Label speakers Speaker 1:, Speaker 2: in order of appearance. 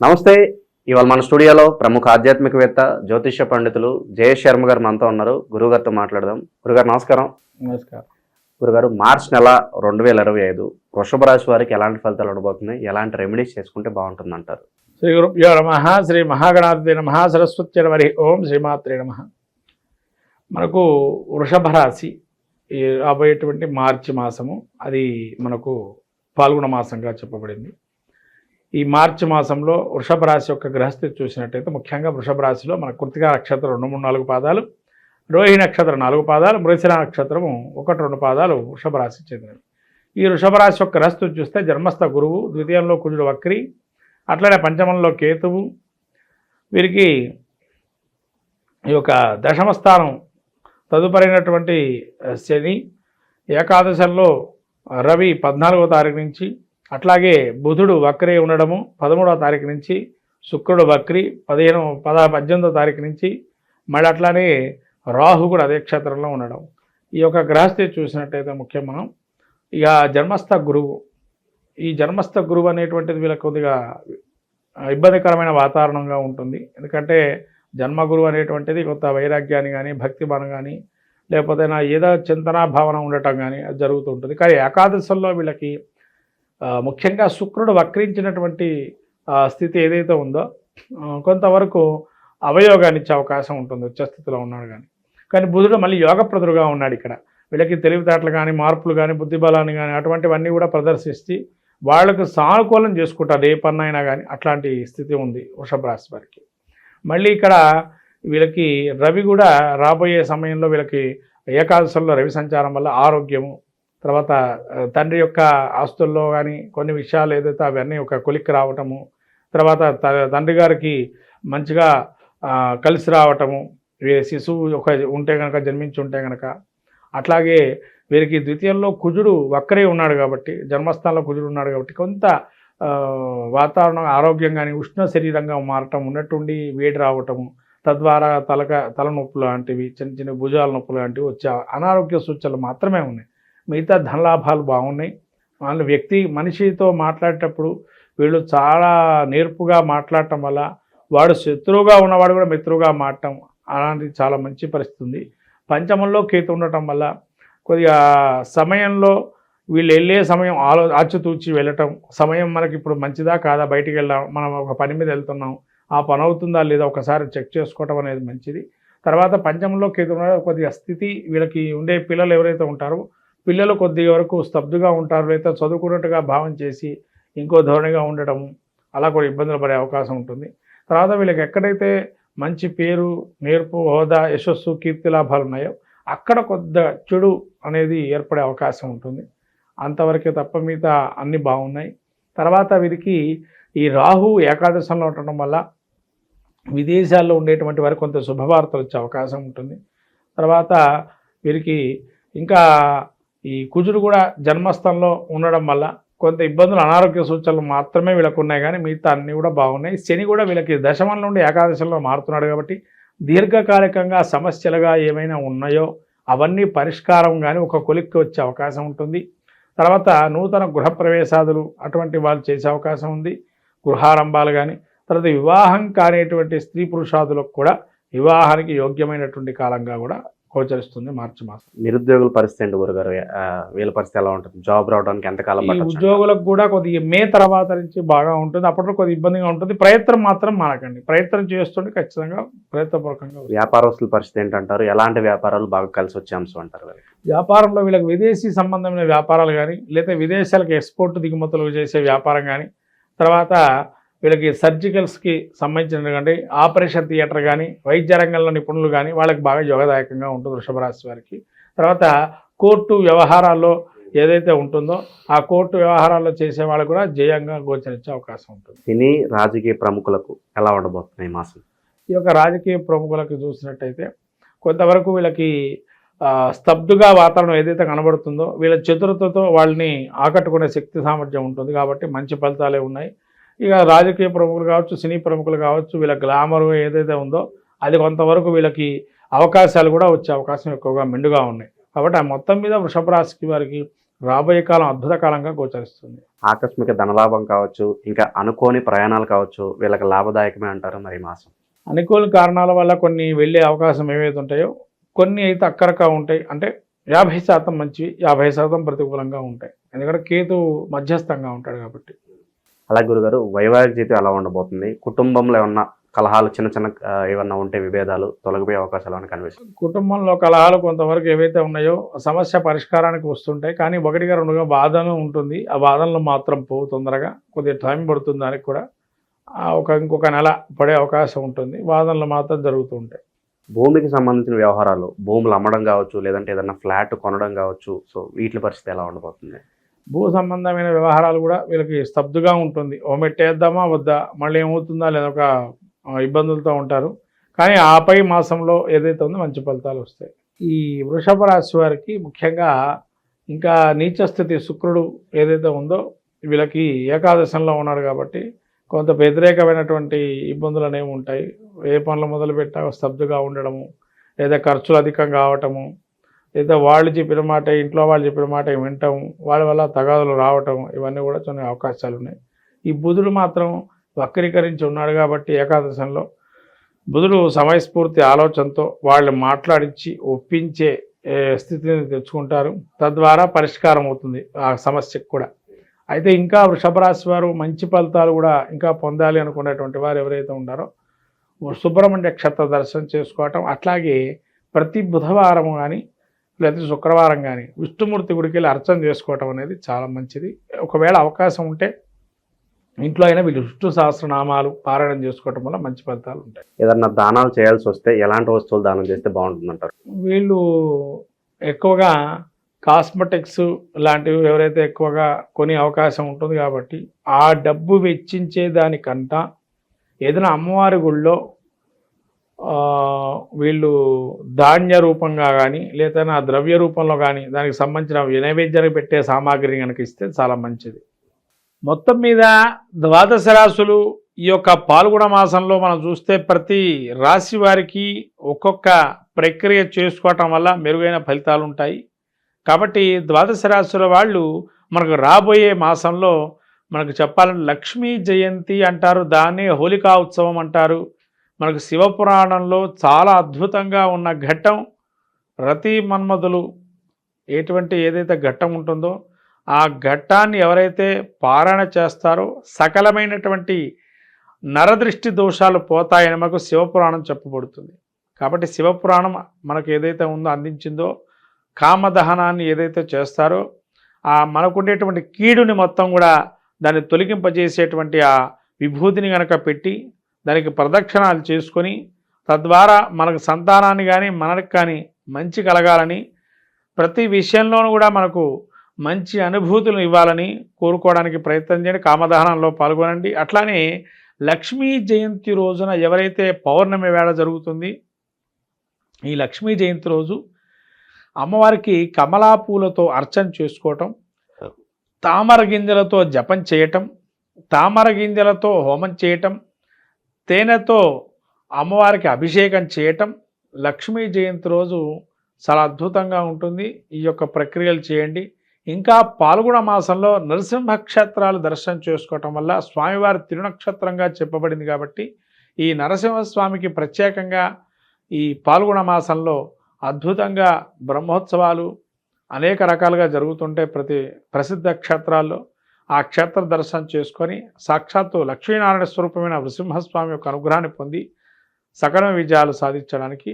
Speaker 1: నమస్తే. ఇవాళ మన స్టూడియోలో ప్రముఖ ఆధ్యాత్మికవేత్త, జ్యోతిష్య పండితులు జయేష్ శర్మ గారు మనతో ఉన్నారు. గురువుగారితో మాట్లాడదాం. గురుగారు నమస్కారం.
Speaker 2: నమస్కారం.
Speaker 1: గురుగారు, మార్చి నెల 2025 వృషభ రాశి వారికి ఎలాంటి ఫలితాలు ఉండబోతున్నాయి? ఎలాంటి రెమెడీస్ చేసుకుంటే బాగుంటుంది అంటారు?
Speaker 2: శ్రీ గురుభ్యో నమః. శ్రీ మహాగణాధిపతి నమః. సరస్వతి హరి ఓం శ్రీమాత్రే నమః. మనకు వృషభ రాశి ఈ రాబోయేటువంటి మార్చి మాసము, అది మనకు పాల్గొన మాసంగా చెప్పబడింది. ఈ మార్చి మాసంలో వృషభ రాశి యొక్క గ్రహస్థితి చూసినట్టయితే ముఖ్యంగా వృషభ రాశిలో మన కృత్తికా నక్షత్రం 2, 3, 4 పాదాలు, రోహిణి నక్షత్రం 4 పాదాలు, మృగశిర నక్షత్రము 1, 2 పాదాలు వృషభ రాశి చెందినవి. ఈ వృషభ రాశి యొక్క గ్రహస్థితి చూస్తే జన్మస్థ గురువు, ద్వితీయంలో కుజుడు వక్రి, అట్లనే పంచమంలో కేతువు, వీరికి ఈ యొక్క దశమ స్థానం తదుపరైనటువంటి శని, ఏకాదశంలో రవి 14వ తారీఖు నుంచి, అట్లాగే బుధుడు వక్రి ఉండడము 13వ తారీఖు నుంచి, శుక్రుడు వక్రి 18వ తారీఖు నుంచి, మళ్ళీ అట్లానే రాహు కూడా అదే క్షేత్రంలో ఉండడం. ఈ యొక్క గ్రహస్థితి చూసినట్టయితే ముఖ్యం మనం ఇక జన్మస్థ గురువు, ఈ జన్మస్థ గురువు అనేటువంటిది వీళ్ళకి కొద్దిగా ఇబ్బందికరమైన వాతావరణంగా ఉంటుంది. ఎందుకంటే జన్మగురువు అనేటువంటిది కొంత వైరాగ్యాన్ని కానీ, భక్తి బలం కానీ, లేకపోతే ఏదో చింతనా భావన ఉండటం కానీ అది జరుగుతుంటుంది. కానీ ఏకాదశంలో వీళ్ళకి ముఖ్యంగా శుక్రుడు వక్రించినటువంటి స్థితి ఏదైతే ఉందో కొంతవరకు అవయోగాన్ని ఇచ్చే అవకాశం ఉంటుంది, ఉచ్చస్థితిలో ఉన్నాడు కానీ బుధుడు మళ్ళీ యోగప్రదుడుగా ఉన్నాడు. ఇక్కడ వీళ్ళకి తెలివితేటలు కానీ, మార్పులు కానీ, బుద్ధిబలాన్ని కానీ అటువంటివన్నీ కూడా ప్రదర్శిస్తే వాళ్ళకు సానుకూలం చేసుకుంటారు ఏ పన్నైనా కానీ. అట్లాంటి స్థితి ఉంది వృషభ రాశి వారికి. మళ్ళీ ఇక్కడ వీళ్ళకి రవి కూడా రాబోయే సమయంలో వీళ్ళకి ఏకాదశంలో రవి సంచారం వల్ల ఆరోగ్యము, తర్వాత తండ్రి యొక్క ఆస్తుల్లో కానీ కొన్ని విషయాలు ఏదైతే అవన్నీ ఒక కొలిక్కి రావటము, తర్వాత తండ్రి గారికి మంచిగా కలిసి రావటము, శిశువు ఒక ఉంటే కనుక, జన్మించి ఉంటే కనుక. అట్లాగే వీరికి ద్వితీయంలో కుజుడు వక్రే ఉన్నాడు కాబట్టి, జన్మస్థానంలో కుజుడు ఉన్నాడు కాబట్టి కొంత వాతావరణం ఆరోగ్యం కానీ, ఉష్ణ శరీరంగా మారటం, ఉన్నట్టుండి వేడి రావటము, తద్వారా తలనొప్పులు లాంటివి, చిన్న చిన్న భుజాల నొప్పులు లాంటివి వచ్చే అనారోగ్య సూచనలు మాత్రమే ఉన్నాయి. మిగతా ధనలాభాలు బాగున్నాయి. వాళ్ళు మనిషితో మాట్లాడేటప్పుడు వీళ్ళు చాలా నేర్పుగా మాట్లాడటం వల్ల వాడు శత్రువుగా ఉన్నవాడు కూడా మిత్రువుగా మారటం, అలాంటిది చాలా మంచి పరిస్థితి ఉంది. పంచమంలో కేతు ఉండటం వల్ల కొద్దిగా సమయంలో వీళ్ళు వెళ్ళే సమయం ఆచితూచి వెళ్ళటం, సమయం మనకి ఇప్పుడు మంచిదా కాదా, బయటికి వెళ్దాం, మనం ఒక పని మీద వెళ్తున్నాం, ఆ పని అవుతుందా లేదా ఒకసారి చెక్ చేసుకోవటం అనేది మంచిది. తర్వాత పంచమంలో కేతు కొద్దిగా స్థితి వీళ్ళకి ఉండే పిల్లలు ఎవరైతే ఉంటారో పిల్లలు కొద్ది వరకు స్తబ్దుగా ఉంటారు, లేదా చదువుకున్నట్టుగా భావం చేసి ఇంకో ధోరణిగా ఉండటం, అలా కూడా ఇబ్బందులు పడే అవకాశం ఉంటుంది. తర్వాత వీళ్ళకి ఎక్కడైతే మంచి పేరు, నేర్పు, హోదా, యశస్సు, కీర్తి లాభాలు ఉన్నాయో అక్కడ కొద్దిగా చెడు అనేది ఏర్పడే అవకాశం ఉంటుంది. అంతవరకే తప్ప మిగతా అన్నీ బాగున్నాయి. తర్వాత వీరికి ఈ రాహు ఏకాదశంలో ఉండటం వల్ల విదేశాల్లో ఉండేటువంటి వారికి కొంత శుభవార్తలు వచ్చే అవకాశం ఉంటుంది. తర్వాత వీరికి ఇంకా ఈ కుజుడు కూడా జన్మస్థంలో ఉండడం వల్ల కొంత ఇబ్బందులు, అనారోగ్య సూచనలు మాత్రమే వీళ్ళకు ఉన్నాయి, కానీ మిగతా అన్నీ కూడా బాగున్నాయి. శని కూడా వీళ్ళకి దశమం నుండి ఏకాదశంలో మారుతున్నాడు కాబట్టి దీర్ఘకాలికంగా సమస్యలుగా ఏమైనా ఉన్నాయో అవన్నీ పరిష్కారం కానీ ఒక కొలిక్కి వచ్చే అవకాశం ఉంటుంది. తర్వాత నూతన గృహప్రవేశాదులు అటువంటి వాళ్ళు చేసే అవకాశం ఉంది, గృహారంభాలు కానీ. తర్వాత వివాహం కానిటువంటి స్త్రీ పురుషాదులకు కూడా వివాహానికి యోగ్యమైనటువంటి కాలంగా కూడా గోచరిస్తుంది మార్చి మాసం.
Speaker 1: నిరుద్యోగుల పరిస్థితి ఏంటి గురుగారు? వీళ్ళ పరిస్థితి ఎలా ఉంటుంది? జాబ్ రావడానికి ఎంతకాలం పడుతుంది?
Speaker 2: ఉద్యోగులకు కూడా కొద్దిగా మే తర్వాత నుంచి బాగా ఉంటుంది, అప్పట్లో కొద్దిగా ఇబ్బందిగా ఉంటుంది. ప్రయత్నం మాత్రం మానకండి, ప్రయత్నం చేస్తుంటే ఖచ్చితంగా ప్రయత్నపూర్వకంగా.
Speaker 1: వ్యాపారస్తుల పరిస్థితి ఏంటంటారు? ఎలాంటి వ్యాపారాలు బాగా కలిసి వచ్చే అంశం అంటారు?
Speaker 2: వ్యాపారంలో వీళ్ళకి విదేశీ సంబంధమైన వ్యాపారాలు కానీ, లేదా విదేశాలకు ఎక్స్పోర్ట్ దిగుమతులు చేసే వ్యాపారం కానీ, తర్వాత వీళ్ళకి సర్జికల్స్కి సంబంధించిన ఆపరేషన్ థియేటర్ కానీ, వైద్య రంగంలో నిపుణులు కానీ వాళ్ళకి బాగా యోగదాయకంగా ఉంటుంది వృషభ రాశి వారికి. తర్వాత కోర్టు వ్యవహారాల్లో ఏదైతే ఉంటుందో ఆ కోర్టు వ్యవహారాల్లో చేసే వాళ్ళకు కూడా జయంగా గోచరించే అవకాశం ఉంటుంది.
Speaker 1: సినీ రాజకీయ ప్రముఖులకు ఎలా ఉండబోతున్నాయి మాసం?
Speaker 2: ఈ యొక్క రాజకీయ ప్రముఖులకు చూసినట్టయితే కొంతవరకు వీళ్ళకి స్తబ్దుగా వాతావరణం ఏదైతే కనబడుతుందో వీళ్ళ చతురతతో వాళ్ళని ఆకట్టుకునే శక్తి సామర్థ్యం ఉంటుంది కాబట్టి మంచి ఫలితాలే ఉన్నాయి. ఇక రాజకీయ ప్రముఖులు కావచ్చు, సినీ ప్రముఖులు కావచ్చు, వీళ్ళ గ్లామర్ ఏదైతే ఉందో అది కొంతవరకు వీళ్ళకి అవకాశాలు కూడా వచ్చే అవకాశం ఎక్కువగా మెండుగా ఉన్నాయి. కాబట్టి ఆ మొత్తం మీద వృషభ రాశికి వారికి రాబోయే కాలం అద్భుత కాలంగా గోచరిస్తుంది.
Speaker 1: ఆకస్మిక ధనలాభం కావచ్చు, ఇంకా అనుకోని ప్రయాణాలు కావచ్చు, వీళ్ళకి లాభదాయకమే అంటారు మరి ఈ మాసం?
Speaker 2: అనుకూల కారణాల వల్ల కొన్ని వెళ్ళే అవకాశం ఏవైతే ఉంటాయో కొన్ని అయితే అక్కరకా ఉంటాయి. అంటే 50% మంచివి, 50% ప్రతికూలంగా ఉంటాయి. ఎందుకంటే కేతు మధ్యస్థంగా ఉంటాడు కాబట్టి.
Speaker 1: అలాగే గురుగారు, వైవాహిక జీవితం ఎలా ఉండబోతుంది? కుటుంబంలో ఏమన్నా కలహాలు చిన్న చిన్న ఏమన్నా ఉంటే విభేదాలు తొలగిపోయే అవకాశాలు ఏమైనా కనిపిస్తుంది?
Speaker 2: కుటుంబంలో కలహాలు కొంతవరకు ఏవైతే ఉన్నాయో సమస్య పరిష్కారానికి వస్తుంటాయి. కానీ 1గా 2గా బాధను ఉంటుంది. ఆ బాధలను మాత్రం పోవు తొందరగా. కొద్దిగా టైం పడుతుంది దానికి కూడా. ఇంకొక నెల పడే అవకాశం ఉంటుంది. వాదనలు మాత్రం జరుగుతూ ఉంటాయి.
Speaker 1: భూమికి సంబంధించిన వ్యవహారాలు, భూములు అమ్మడం కావచ్చు, లేదంటే ఏదన్నా ఫ్లాట్ కొనడం కావచ్చు, సో వీటి పరిస్థితి ఎలా ఉండబోతుంది?
Speaker 2: భూ సంబంధమైన వ్యవహారాలు కూడా వీళ్ళకి స్తబ్దుగా ఉంటుంది. ఓ మెట్టేద్దామా వద్దా, మళ్ళీ ఏమవుతుందా లేదా ఒక ఇబ్బందులతో ఉంటారు. కానీ ఆపై మాసంలో ఏదైతే ఉందో మంచి ఫలితాలు వస్తాయి. ఈ వృషభ రాశి వారికి ముఖ్యంగా ఇంకా నీచస్థితి శుక్రుడు ఏదైతే ఉందో వీళ్ళకి ఏకాదశంలో ఉన్నాడు కాబట్టి కొంత వ్యతిరేకమైనటువంటి ఇబ్బందులు అనేవి ఉంటాయి. ఏ పనులు మొదలుపెట్టా స్తబ్దుగా ఉండడము, లేదా ఖర్చులు అధికంగా కావటము, లేదా వాళ్ళు చెప్పిన మాట ఇంట్లో వాళ్ళు చెప్పిన మాట వినటం, వాళ్ళ వల్ల తగాదులు రావటం, ఇవన్నీ కూడా కొన్ని అవకాశాలు ఉన్నాయి. ఈ బుధుడు మాత్రం వక్రీకరించి ఉన్నాడు కాబట్టి ఏకాదశంలో బుధుడు సమయస్ఫూర్తి ఆలోచనతో వాళ్ళు మాట్లాడించి ఒప్పించే స్థితిని తెచ్చుకుంటారు. తద్వారా పరిష్కారం అవుతుంది ఆ సమస్యకు కూడా. అయితే ఇంకా వృషభ రాశి వారు మంచి ఫలితాలు కూడా ఇంకా పొందాలి అనుకునేటువంటి వారు ఎవరైతే ఉన్నారో సుబ్రహ్మణ్య క్షేత్ర దర్శనం చేసుకోవటం, అట్లాగే ప్రతి బుధవారం కానీ లేదా శుక్రవారం కానీ విష్ణుమూర్తి గుడికి వెళ్ళి అర్చన చేసుకోవటం అనేది చాలా మంచిది. ఒకవేళ అవకాశం ఉంటే ఇంట్లో అయినా వీళ్ళు విష్ణు సహస్రనామాలు పారాయణం చేసుకోవటం వల్ల మంచి ఫలితాలు ఉంటాయి.
Speaker 1: ఏదన్నా దానాలు చేయాల్సి వస్తే ఎలాంటి వస్తువులు దానం చేస్తే బాగుంటుందంటారు?
Speaker 2: వీళ్ళు ఎక్కువగా కాస్మెటిక్స్ లాంటివి ఎవరైతే ఎక్కువగా కొనే అవకాశం ఉంటుంది కాబట్టి ఆ డబ్బు వెచ్చించే దానికంట ఏదైనా అమ్మవారి గుళ్ళో వీళ్ళు ధాన్య రూపంగా కానీ లేదా ద్రవ్య రూపంలో కానీ దానికి సంబంధించిన నైవేద్యానికి పెట్టే సామాగ్రిని కనుక ఇస్తే చాలా మంచిది. మొత్తం మీద ద్వాదశ రాశులు ఈ యొక్క పాల్గొన మాసంలో మనం చూస్తే ప్రతి రాశి వారికి ఒక్కొక్క ప్రక్రియ చేసుకోవటం వల్ల మెరుగైన ఫలితాలు ఉంటాయి. కాబట్టి ద్వాదశ రాశుల వాళ్ళు మనకు రాబోయే మాసంలో మనకు చెప్పాలంటే లక్ష్మీ జయంతి అంటారు, దాన్నే హోలికా ఉత్సవం అంటారు. మనకు శివపురాణంలో చాలా అద్భుతంగా ఉన్న ఘట్టం రతి మన్మధులు ఏదైతే ఘట్టం ఉంటుందో ఆ ఘట్టాన్ని ఎవరైతే పారాయణ చేస్తారో సకలమైనటువంటి నరదృష్టి దోషాలు పోతాయని మనకు శివపురాణం చెప్పబడుతుంది. కాబట్టి శివపురాణం మనకు ఏదైతే ఉందో అందించిందో కామదహనాన్ని ఏదైతే చేస్తారో ఆ మనకుండేటువంటి కీడుని మొత్తం కూడా దాన్ని తొలగింపజేసేటువంటి ఆ విభూతిని కనుక పెట్టి దానికి ప్రదక్షిణాలు చేసుకొని తద్వారా మనకు సంతానాన్ని కానీ మనకు కానీ మంచి కలగాలని ప్రతి విషయంలోనూ కూడా మనకు మంచి అనుభూతులను ఇవ్వాలని కోరుకోవడానికి ప్రయత్నం చేయండి. కామదహనంలో పాల్గొనండి. అట్లానే లక్ష్మీ జయంతి రోజున ఎవరైతే పౌర్ణమి వేళ జరుగుతుంది ఈ లక్ష్మీ జయంతి రోజు అమ్మవారికి కమలా పూలతో అర్చన చేసుకోవటం, తామర గింజలతో జపం చేయటం, తామర గింజలతో హోమం చేయటం, తేనెతో అమ్మవారికి అభిషేకం చేయటం లక్ష్మీ జయంతి రోజు చాలా అద్భుతంగా ఉంటుంది. ఈ యొక్క ప్రక్రియలు చేయండి. ఇంకా పాల్గొన మాసంలో నరసింహ క్షేత్రాలు దర్శనం చేసుకోవటం వల్ల స్వామివారి తిరునక్షత్రంగా చెప్పబడింది కాబట్టి ఈ నరసింహస్వామికి ప్రత్యేకంగా ఈ పాల్గొన మాసంలో అద్భుతంగా బ్రహ్మోత్సవాలు అనేక రకాలుగా జరుగుతుంటే ప్రతి ప్రసిద్ధ క్షేత్రాల్లో ఆ క్షేత్ర దర్శనం చేసుకొని సాక్షాత్తు లక్ష్మీనారాయణ స్వరూపమైన నృసింహస్వామి యొక్క అనుగ్రహాన్ని పొంది సకల విజయాలు సాధించడానికి